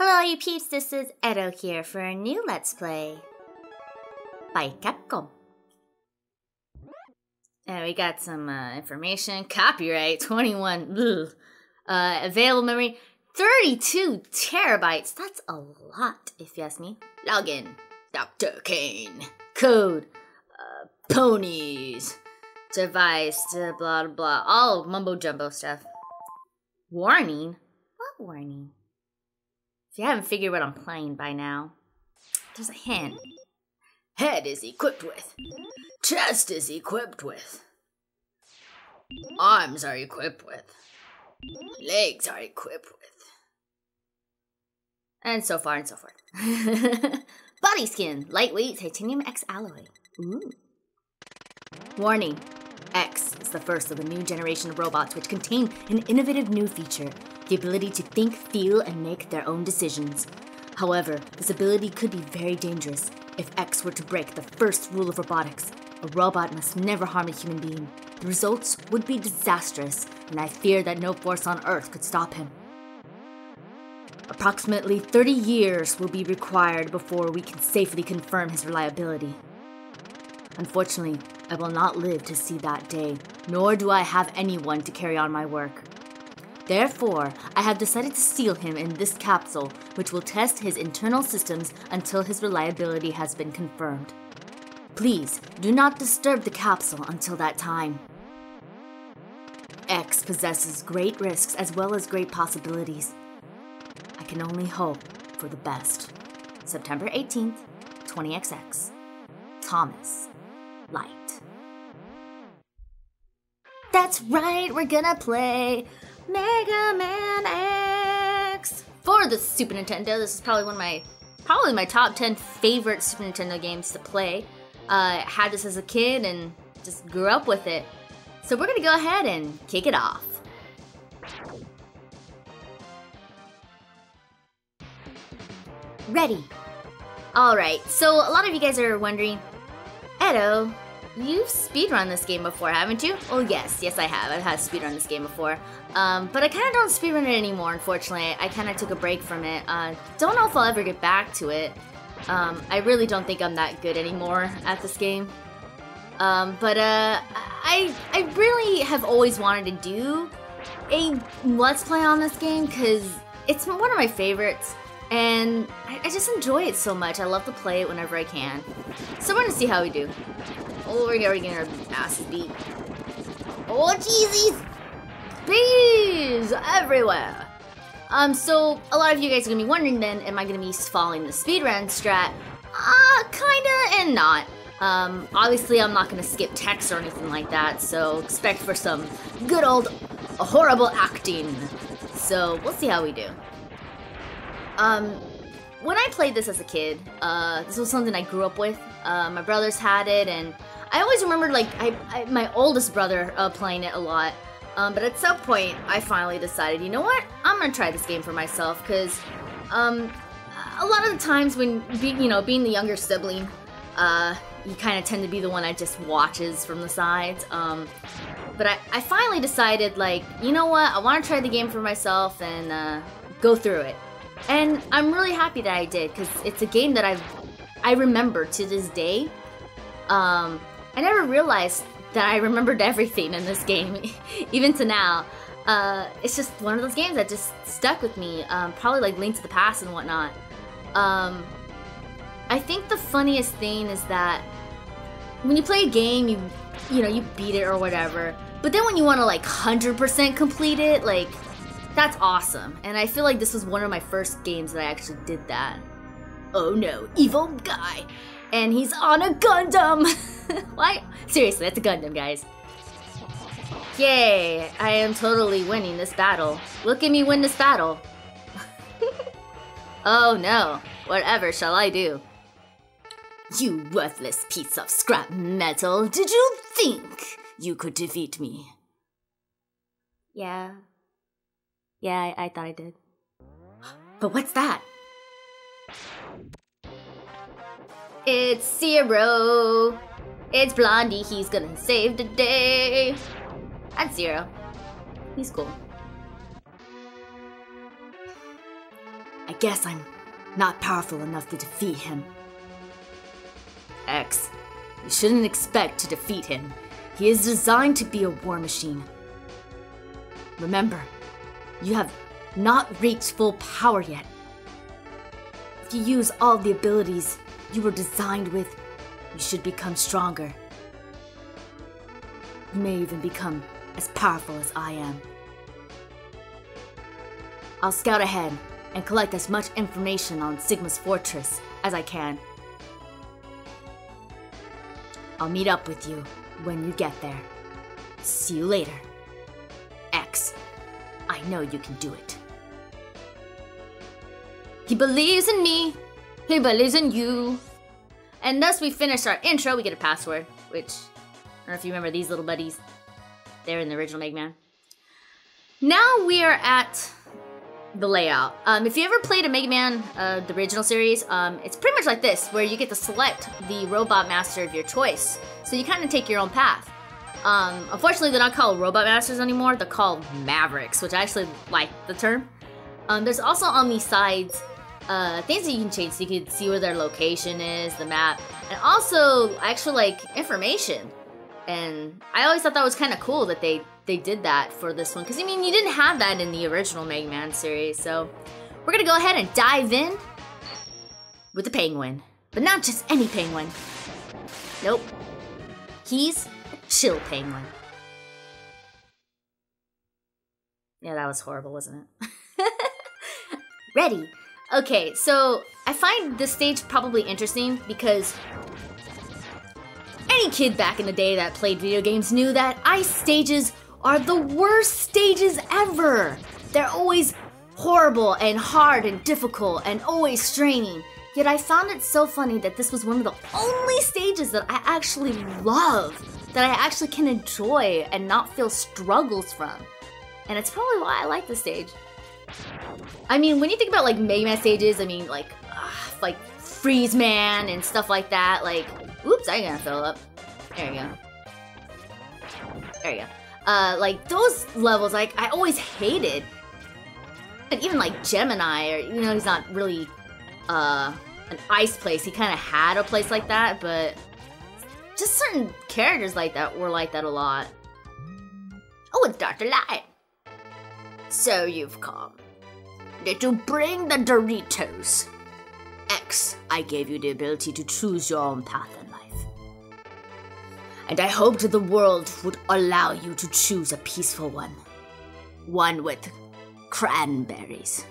Hello you peeps, this is Edo here for a new Let's Play by Capcom. And we got some information. Copyright 21. Available memory 32 terabytes. That's a lot if you ask me. Login. Dr. Kane. Code. Ponies. Device. Blah blah blah. All mumbo jumbo stuff. Warning? What warning? If you haven't figured what I'm playing by now, there's a hint. Head is equipped with. Chest is equipped with. Arms are equipped with. Legs are equipped with. And so far and so forth. Body skin, lightweight titanium X alloy. Ooh. Warning. X is the first of the new generation of robots which contain an innovative new feature. The ability to think, feel, and make their own decisions. However, this ability could be very dangerous. If X were to break the first rule of robotics, a robot must never harm a human being. The results would be disastrous, and I fear that no force on Earth could stop him. Approximately 30 years will be required before we can safely confirm his reliability. Unfortunately, I will not live to see that day, nor do I have anyone to carry on my work. Therefore, I have decided to seal him in this capsule, which will test his internal systems until his reliability has been confirmed. Please, do not disturb the capsule until that time. X possesses great risks as well as great possibilities. I can only hope for the best. September 18th, 20XX. Thomas. Light. That's right, we're gonna play Mega Man X for the Super Nintendo. This is probably my top 10 favorite Super Nintendo games to play. Had this as a kid and just grew up with it. So we're gonna go ahead and kick it off. Ready. Alright, so a lot of you guys are wondering, Edo, you've speedrun this game before, haven't you? Oh yes, I have. I've had speedrun this game before. But I kind of don't speedrun it anymore, unfortunately. I kind of took a break from it. Don't know if I'll ever get back to it. I really don't think I'm that good anymore at this game. I really have always wanted to do a Let's Play on this game because it's one of my favorites. And I just enjoy it so much. I love to play it whenever I can. So we're gonna see how we do. Oh, we're getting our asses beat. Oh, jeezies! Bees everywhere! So a lot of you guys are gonna be wondering then, am I gonna be following the speedrun strat? Kinda and not. Obviously I'm not gonna skip text or anything like that, so expect for some good old horrible acting. So we'll see how we do. When I played this as a kid, this was something I grew up with. My brothers had it, and I always remembered, like, my oldest brother playing it a lot. But at some point, I finally decided, you know what? I'm gonna try this game for myself, because a lot of the times when, being the younger sibling, you kind of tend to be the one that just watches from the sides. But I finally decided, like, you know what? I want to try the game for myself and go through it. And I'm really happy that I did, because it's a game that I remember to this day. I never realized that I remembered everything in this game, even to now. It's just one of those games that just stuck with me, probably like Link to the Past and whatnot. I think the funniest thing is that when you play a game, you beat it or whatever, but then when you want to like 100% complete it, like, that's awesome, and I feel like this was one of my first games that I actually did that. Oh no, evil guy! And he's on a Gundam! Why? Seriously, that's a Gundam, guys. Yay, I am totally winning this battle. Look at me win this battle. Oh no, whatever shall I do? You worthless piece of scrap metal, did you think you could defeat me? Yeah, I thought I did. But what's that? It's Zero. It's Blondie. He's gonna save the day. That's Zero. He's cool. I guess I'm not powerful enough to defeat him. X, you shouldn't expect to defeat him. He is designed to be a war machine. Remember, you have not reached full power yet. If you use all the abilities you were designed with, you should become stronger. You may even become as powerful as I am. I'll scout ahead and collect as much information on Sigma's fortress as I can. I'll meet up with you when you get there. See you later. X, I know you can do it. He believes in me. He believes in you. And thus we finish our intro. We get a password, which, I don't know if you remember these little buddies. They're in the original Mega Man. Now we are at the layout. If you ever played a Mega Man, the original series, it's pretty much like this, where you get to select the robot master of your choice. So you kind of take your own path. Unfortunately, they're not called robot masters anymore. They're called Mavericks, which I actually like the term. There's also on these sides things that you can change, so you can see where their location is, the map, and also actually like information. And I always thought that was kind of cool that they did that for this one, because I mean, you didn't have that in the original Mega Man series. So we're gonna go ahead and dive in with the penguin, but not just any penguin. Nope, he's a chill penguin. Yeah, that was horrible, wasn't it? Ready. Okay, so I find this stage probably interesting because any kid back in the day that played video games knew that ice stages are the worst stages ever. They're always horrible and hard and difficult and always straining. Yet I found it so funny that this was one of the only stages that I actually love, that I actually can enjoy and not feel struggles from. And it's probably why I like this stage. I mean, when you think about like Mega Man stages, I mean like Freeze Man and stuff like that, like, oops, I ain't gonna fill up. There you go. There you go. Like those levels, like I always hated. And even like Gemini, or you know, he's not really an ice place. He kind of had a place like that, but just certain characters like that were like that a lot. Oh, it's Dr. Light. So you've come. Did you bring the Doritos? X, I gave you the ability to choose your own path in life. And I hoped the world would allow you to choose a peaceful one. One with cranberries.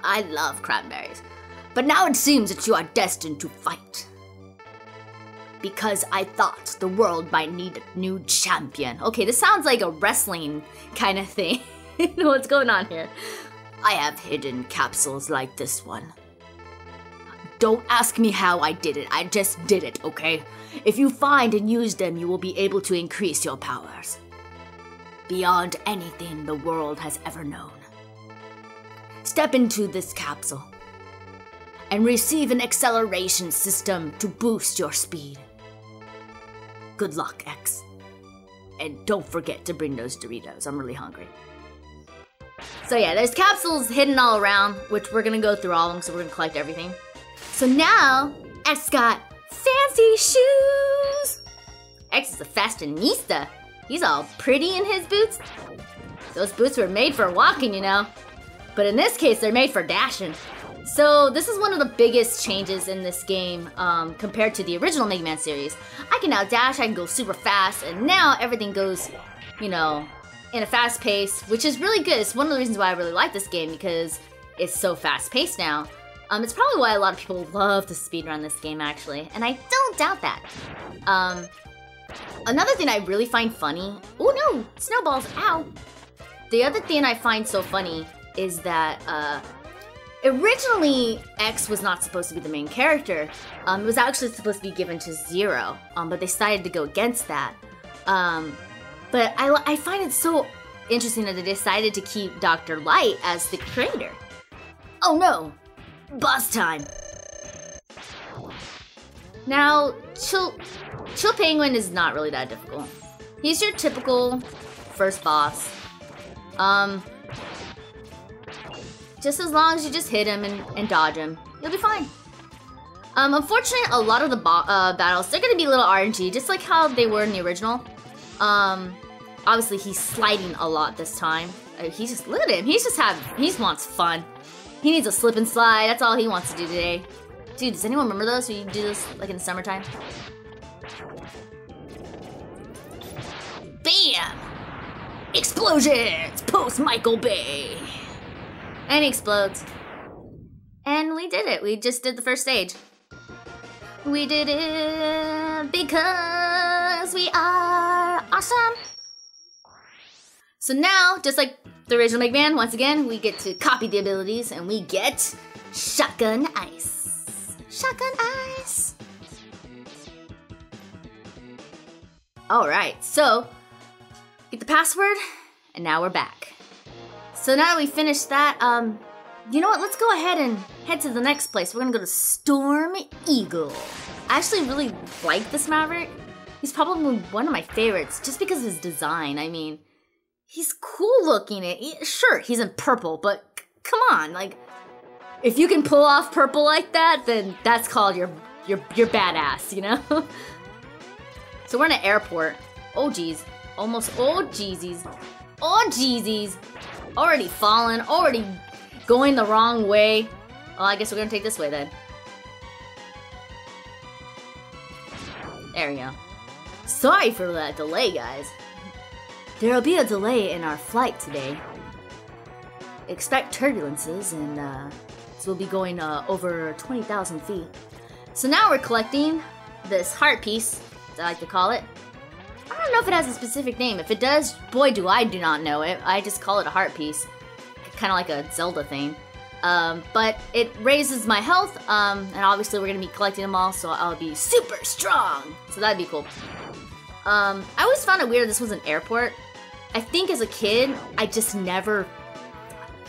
I love cranberries. But now it seems that you are destined to fight. Because I thought the world might need a new champion. Okay, this sounds like a wrestling kind of thing. What's going on here? I have hidden capsules like this one. Don't ask me how I did it, I just did it, okay? If you find and use them, you will be able to increase your powers. Beyond anything the world has ever known. Step into this capsule and receive an acceleration system to boost your speed. Good luck, X. And don't forget to bring those Doritos, I'm really hungry. So yeah, there's capsules hidden all around, which we're gonna go through all of them, so we're gonna collect everything. So now, X got fancy shoes! X is a fashionista. He's all pretty in his boots. Those boots were made for walking, you know. But in this case, they're made for dashing. So this is one of the biggest changes in this game compared to the original Mega Man series. I can now dash, I can go super fast, and now everything goes, you know, in a fast pace, which is really good. It's one of the reasons why I really like this game, because it's so fast paced now. It's probably why a lot of people love to speedrun this game, actually, and I don't doubt that. Another thing I really find funny, oh no, snowballs, ow. The other thing I find so funny is that originally X was not supposed to be the main character. It was actually supposed to be given to Zero, but they decided to go against that. But I find it so interesting that they decided to keep Dr. Light as the creator. Oh no! Boss time! Now, Chill Penguin is not really that difficult. He's your typical first boss. Just as long as you just hit him and dodge him, you'll be fine. Unfortunately, a lot of the battles, they're gonna be a little RNG, just like how they were in the original. Obviously he's sliding a lot this time. He's just, look at him, he just wants fun. He needs a slip and slide, that's all he wants to do today. Dude, does anyone remember those? When you do this, like, in the summertime? Bam! Explosions! Post Michael Bay! And he explodes. And we did it. We just did the first stage. We did it because we are awesome. So now, just like the original Mega Man, once again, we get to copy the abilities and we get Shotgun Ice. Shotgun Ice. Alright, so get the password, and now we're back. So now that we finished that, you know what? Let's go ahead and head to the next place. We're gonna go to Storm Eagle. I actually really like this Maverick. He's probably one of my favorites, just because of his design. I mean, he's cool looking. Sure, he's in purple, but come on, like, if you can pull off purple like that, then that's called you're badass, you know? So we're in an airport. Oh geez. Almost, oh jeezies. Oh jeezies. Already fallen, already going the wrong way. Well, I guess we're gonna take this way then. There we go. Sorry for that delay, guys. There'll be a delay in our flight today. Expect turbulences, and so we'll be going over 20,000 feet. So now we're collecting this heart piece, as I like to call it. I don't know if it has a specific name. If it does, boy do not know it. I just call it a heart piece. Kind of like a Zelda thing. But it raises my health, and obviously we're gonna be collecting them all, so I'll be super strong. So that'd be cool. I always found it weird this was an airport. I think as a kid, I just never...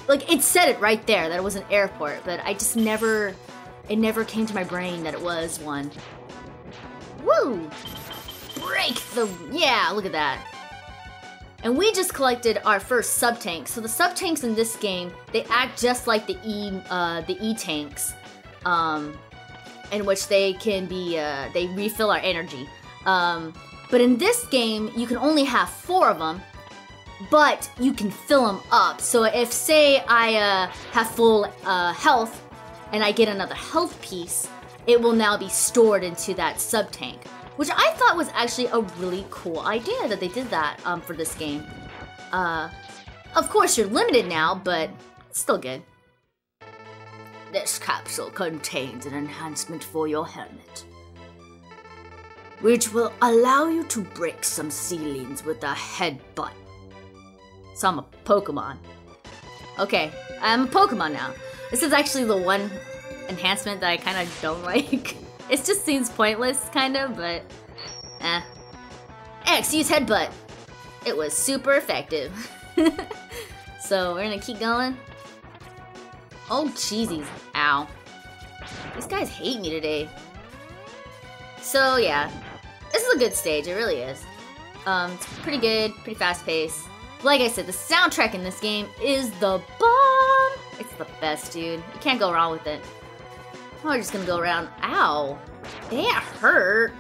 Like, it said it right there, that it was an airport, but I just never... It never came to my brain that it was one. Woo! Break the... Yeah, look at that. And we just collected our first sub-tank. So the sub-tanks in this game, they act just like the E-tanks. In which they can be, they refill our energy. But in this game, you can only have 4 of them, but you can fill them up. So if, say, I have full health, and I get another health piece, it will now be stored into that sub-tank. Which I thought was actually a really cool idea that they did that for this game. Of course, you're limited now, but it's still good. This capsule contains an enhancement for your helmet, which will allow you to break some ceilings with a headbutt. So I'm a Pokemon. Okay, I'm a Pokemon now. This is actually the one enhancement that I kind of don't like. It just seems pointless, kind of, but X, use headbutt. It was super effective. So we're gonna keep going. Oh, cheesies. Ow. These guys hate me today. So yeah, this is a good stage, it really is. It's pretty good, pretty fast paced. Like I said, the soundtrack in this game is the bomb. It's the best, dude. You can't go wrong with it. We're just gonna go around. Ow. That hurt.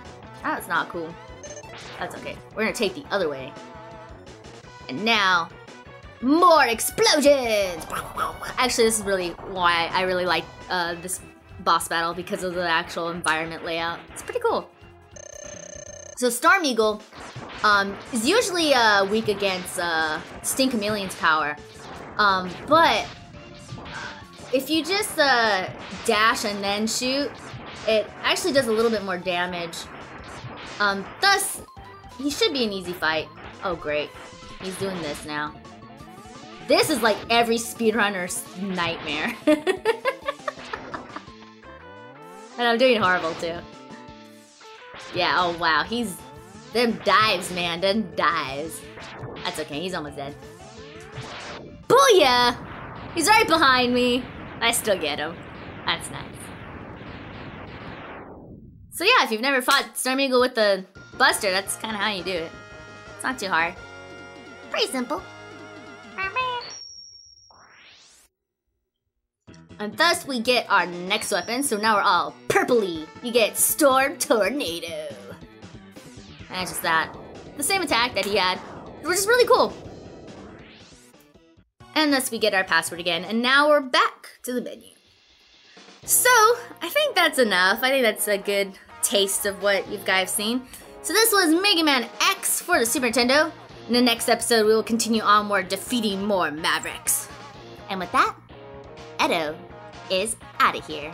That's not cool. That's okay. We're gonna take the other way. And now, more explosions! Actually, this is really why I really like this boss battle, because of the actual environment layout. It's pretty cool. So Storm Eagle is usually weak against Sting Chameleon's power. But if you just dash and then shoot, it actually does a little bit more damage. Thus, he should be an easy fight. Oh great, he's doing this now. This is like every speedrunner's nightmare. And I'm doing horrible too. Yeah, oh wow, he's... Them dives, man, them dives. That's okay, he's almost dead. Booyah! He's right behind me. I still get him. That's nice. So yeah, if you've never fought Storm Eagle with the Buster, that's kind of how you do it. It's not too hard. Pretty simple. And thus we get our next weapon, so now we're all purpley. You get Storm Tornado. And it's just that. The same attack that he had, which is really cool. And thus we get our password again, and now we're back to the menu. So, I think that's enough. I think that's a good taste of what you guys have seen. So this was Mega Man X for the Super Nintendo. In the next episode, we will continue onward, defeating more Mavericks. And with that, Edo is out of here.